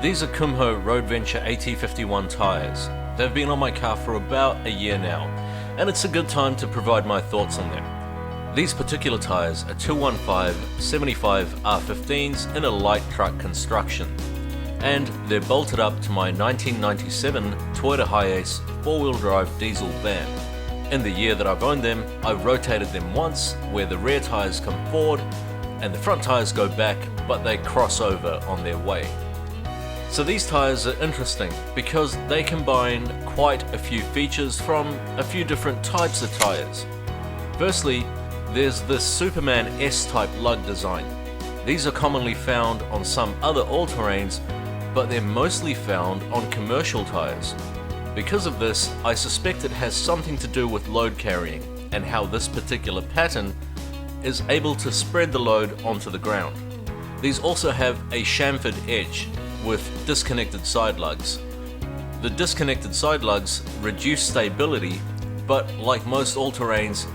These are Kumho Road Venture AT51 tyres. They've been on my car for about a year now, and it's a good time to provide my thoughts on them. These particular tyres are 215 75 R15s in a light truck construction, and they're bolted up to my 1997 Toyota Hiace 4-wheel drive diesel van. In the year that I've owned them, I've rotated them once where the rear tyres come forward and the front tyres go back, but they cross over on their way. So these tyres are interesting because they combine quite a few features from a few different types of tyres. Firstly, there's this Superman S-type lug design. These are commonly found on some other all-terrains, but they're mostly found on commercial tyres. Because of this, I suspect it has something to do with load carrying and how this particular pattern is able to spread the load onto the ground. These also have a chamfered edge with disconnected side lugs. The disconnected side lugs reduce stability, but like most all-terrains,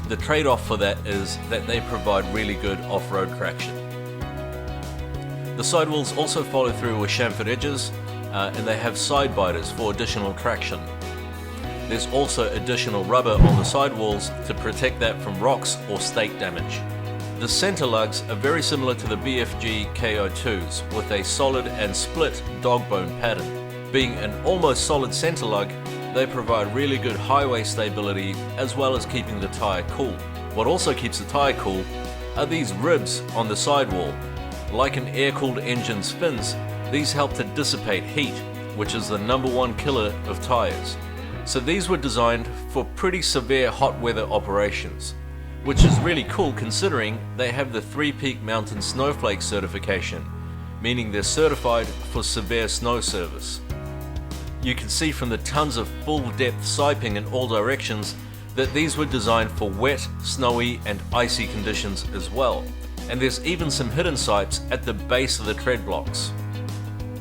the trade-off for that is that they provide really good off-road traction. The sidewalls also follow through with chamfered edges, and they have side biters for additional traction. There's also additional rubber on the sidewalls to protect that from rocks or stake damage. The center lugs are very similar to the BFG KO2s with a solid and split dog bone pattern. Being an almost solid center lug, they provide really good highway stability as well as keeping the tire cool. What also keeps the tire cool are these ribs on the sidewall. Like an air-cooled engine's fins, these help to dissipate heat, which is the #1 killer of tires. So these were designed for pretty severe hot weather operations, which is really cool considering they have the 3-Peak Mountain Snowflake certification, meaning they're certified for severe snow service. You can see from the tons of full-depth siping in all directions that these were designed for wet, snowy and icy conditions as well, and there's even some hidden sipes at the base of the tread blocks.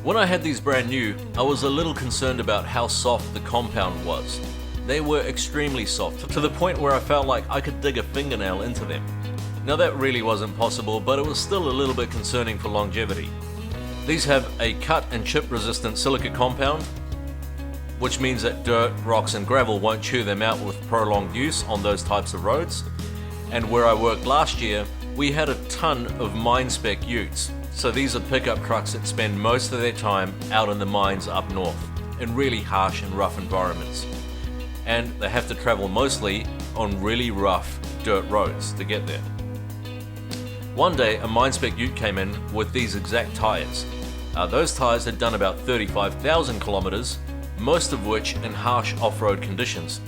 When I had these brand new, I was a little concerned about how soft the compound was. They were extremely soft, to the point where I felt like I could dig a fingernail into them. Now that really wasn't possible, but it was still a little bit concerning for longevity. These have a cut and chip resistant silica compound, which means that dirt, rocks and gravel won't chew them out with prolonged use on those types of roads. And where I worked last year, we had a ton of mine spec utes. So these are pickup trucks that spend most of their time out in the mines up north, in really harsh and rough environments. And they have to travel mostly on really rough dirt roads to get there. One day a mine spec ute came in with these exact tyres. Those tyres had done about 35,000 kilometers, most of which in harsh off-road conditions,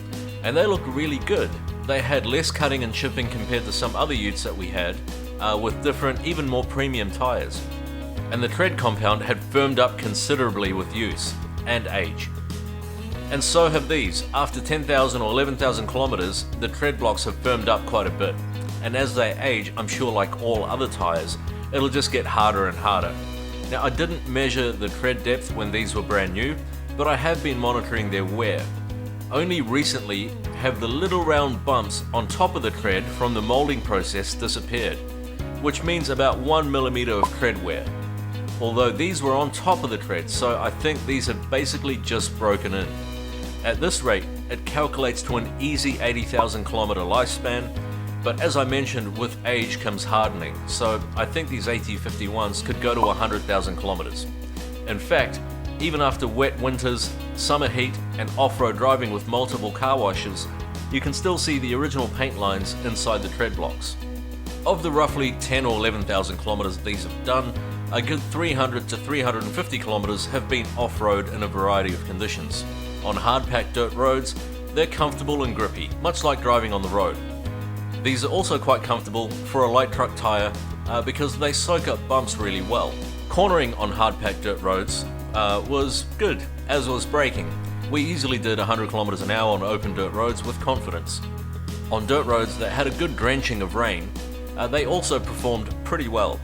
and they looked really good. They had less cutting and chipping compared to some other utes that we had, with different, even more premium tyres. And the tread compound had firmed up considerably with use and age. And so have these. After 10,000 or 11,000 kilometers, the tread blocks have firmed up quite a bit. And as they age, I'm sure like all other tires, it'll just get harder and harder. Now, I didn't measure the tread depth when these were brand new, but I have been monitoring their wear. Only recently have the little round bumps on top of the tread from the molding process disappeared, which means about 1 millimeter of tread wear. Although these were on top of the tread, so I think these have basically just broken in. At this rate, it calculates to an easy 80,000 kilometer lifespan, but as I mentioned, with age comes hardening, so I think these AT51s could go to 100,000 kilometers. In fact, even after wet winters, summer heat, and off-road driving with multiple car washes, you can still see the original paint lines inside the tread blocks. Of the roughly 10 or 11,000 kilometers these have done, a good 300 to 350 kilometers have been off-road in a variety of conditions. On hard-packed dirt roads, they're comfortable and grippy, much like driving on the road. These are also quite comfortable for a light truck tire because they soak up bumps really well. Cornering on hard-packed dirt roads was good, as was braking. We easily did 100 kilometers an hour on open dirt roads with confidence. On dirt roads that had a good drenching of rain, they also performed pretty well.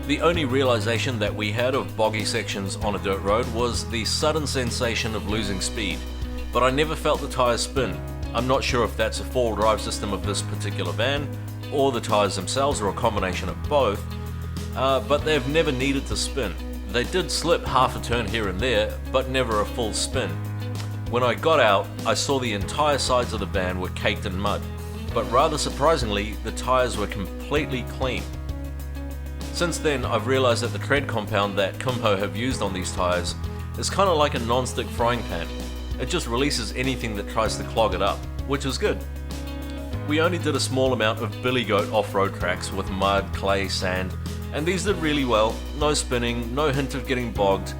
The only realization that we had of boggy sections on a dirt road was the sudden sensation of losing speed, but I never felt the tires spin. I'm not sure if that's a four-wheel drive system of this particular van, or the tires themselves, or a combination of both, but they've never needed to spin. They did slip half a turn here and there, but never a full spin. When I got out, I saw the entire sides of the van were caked in mud, but rather surprisingly, the tyres were completely clean. Since then, I've realised that the tread compound that Kumho have used on these tyres is kind of like a non-stick frying pan. It just releases anything that tries to clog it up, which is good. We only did a small amount of billy goat off-road tracks with mud, clay, sand, and these did really well. No spinning, no hint of getting bogged.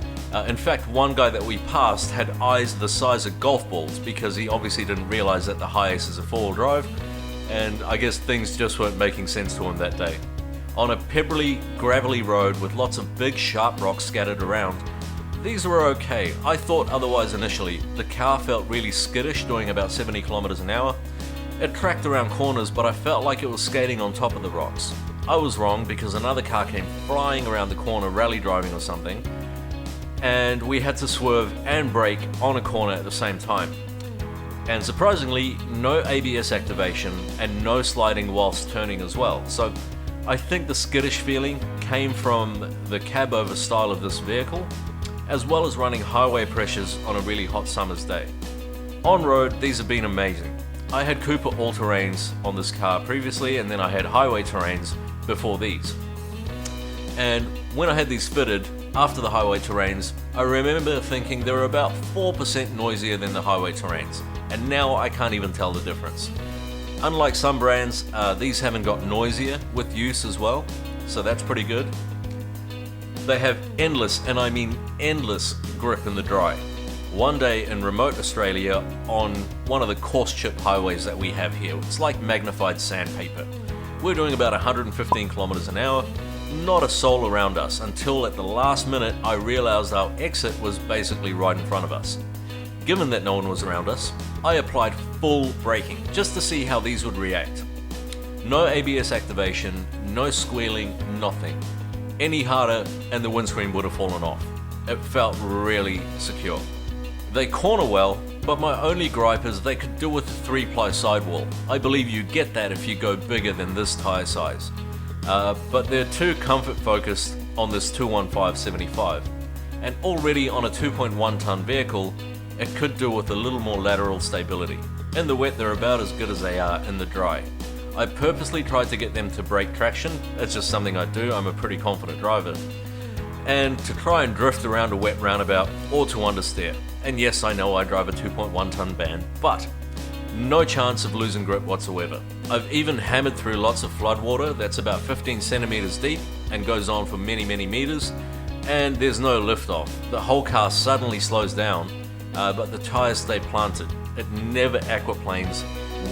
In fact, one guy that we passed had eyes the size of golf balls because he obviously didn't realize that the Hi-Ace is a four-wheel drive, and I guess things just weren't making sense to him that day. On a pebbly, gravelly road with lots of big, sharp rocks scattered around, these were okay. I thought otherwise initially. The car felt really skittish doing about 70 kilometers an hour. It tracked around corners, but I felt like it was skating on top of the rocks. I was wrong because another car came flying around the corner, rally driving or something, and we had to swerve and brake on a corner at the same time. And surprisingly, no ABS activation and no sliding whilst turning as well. So I think the skittish feeling came from the cab over style of this vehicle, as well as running highway pressures on a really hot summer's day. On road, these have been amazing. I had Cooper all-terrains on this car previously, and then I had highway terrains before these. And when I had these fitted, after the highway terrains, I remember thinking they were about 4% noisier than the highway terrains, and now I can't even tell the difference. Unlike some brands, these haven't got noisier with use as well, so that's pretty good. They have endless, and I mean endless, grip in the dry. One day in remote Australia on one of the coarse chip highways that we have here, it's like magnified sandpaper. We're doing about 115 kilometers an hour, not a soul around us, until at the last minute I realized our exit was basically right in front of us. Given that no one was around us, I applied full braking just to see how these would react. No ABS activation, no squealing, nothing. Any harder and the windscreen would have fallen off. It felt really secure. They corner well, but my only gripe is they could do with a 3-ply sidewall. I believe you get that if you go bigger than this tyre size. But they're too comfort focused on this 215/75. And already on a 2.1 ton vehicle, it could do with a little more lateral stability. In the wet, they're about as good as they are in the dry. I purposely tried to get them to brake traction. It's just something I do. I'm a pretty confident driver. And to try and drift around a wet roundabout or to understeer. And yes, I know I drive a 2.1 ton van, but no chance of losing grip whatsoever. I've even hammered through lots of floodwater that's about 15 centimeters deep and goes on for many, many meters, and there's no lift off. The whole car suddenly slows down, but the tires stay planted. It never aquaplanes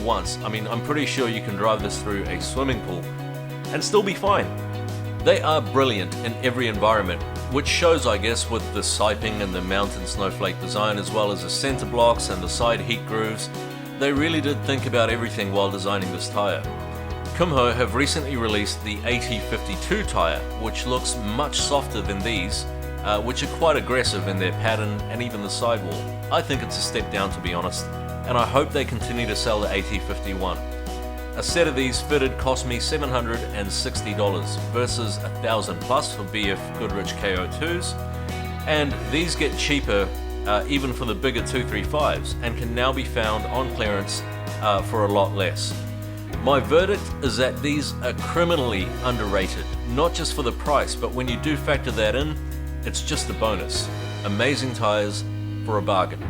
once. I mean, I'm pretty sure you can drive this through a swimming pool and still be fine. They are brilliant in every environment, which shows, I guess, with the siping and the mountain snowflake design, as well as the center blocks and the side heat grooves. They really did think about everything while designing this tyre. Kumho have recently released the AT52 tyre, which looks much softer than these, which are quite aggressive in their pattern and even the sidewall. I think it's a step down, to be honest, and I hope they continue to sell the AT51. A set of these fitted cost me $760 versus $1,000 plus for BF Goodrich KO2s, and these get cheaper even for the bigger 235s and can now be found on clearance for a lot less. My verdict is that these are criminally underrated, not just for the price, but when you do factor that in, it's just a bonus. Amazing tyres for a bargain.